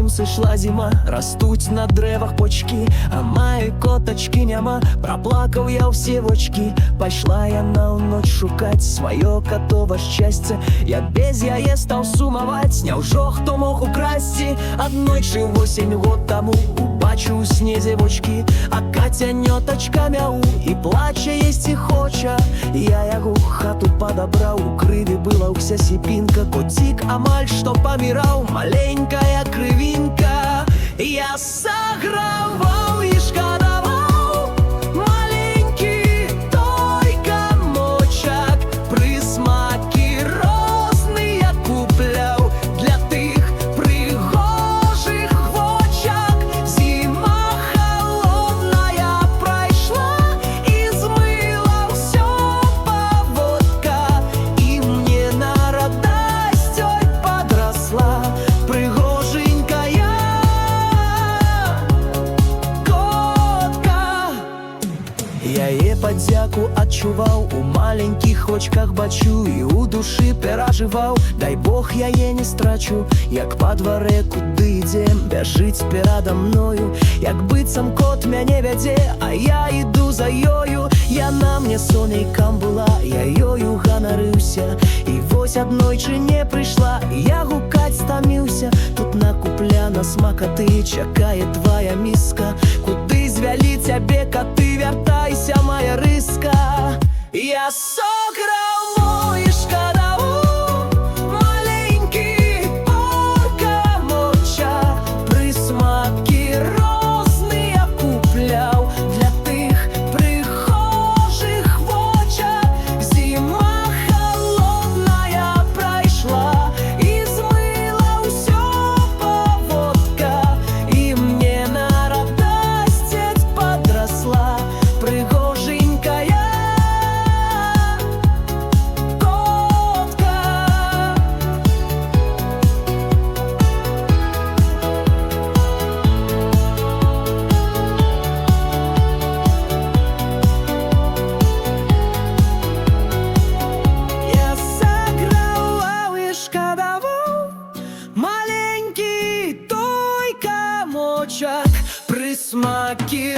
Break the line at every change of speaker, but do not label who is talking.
Потім сишла зима, растуть на древах почки, а моей коточки няма. Проплакав я все в очки. Пошла я на ночь шукать свое котово счастье. Я без яе стал сумовать, няўжо хто мог украсці. Аднойчы 8 год тому убачыў у снезе вочки, а кацянётачка мяу і плача есці хоча. Я яго хату падабраў, у крыві была ўся сіпінка. Коцік амаль што паміраў, маленькая крывінка. Я саграваў і шкадаваў маленькі той камочак, прысмакі розныя купляў для тых прыгожых вочак. Зіма холодная прайшла і змыла ўсё паводка, і мне на радасць ой подросла прыгоженькая котка. Яе падзяку адчуваў, у маленькіх вочках бачу, і у душы перажываў. Дай Бог яе не страчу, як па дварэ куды ідзем, бяжыць перада мною, як быццам кот мяне вядзе, а я іду за ёю. Яна мне сонейкам была, я ёю ганарыўся, і вось аднойчы не прыйшла. Я гукаць стаміўся, тут накупляна смакаты, чакае твая міска. Куды звялі цябе каты, вяртайся, моя рыска. Я сограў і шкадаву маленькі камочак, прысмакі розныя купляў для тых прыгожых вочак. Зіма холодная прайшла і змыла ўсё паводка, і мне на радасць подросла прыгоженькая котка. Я саграваў і шкадаваў маленькі той камочак, прысмакі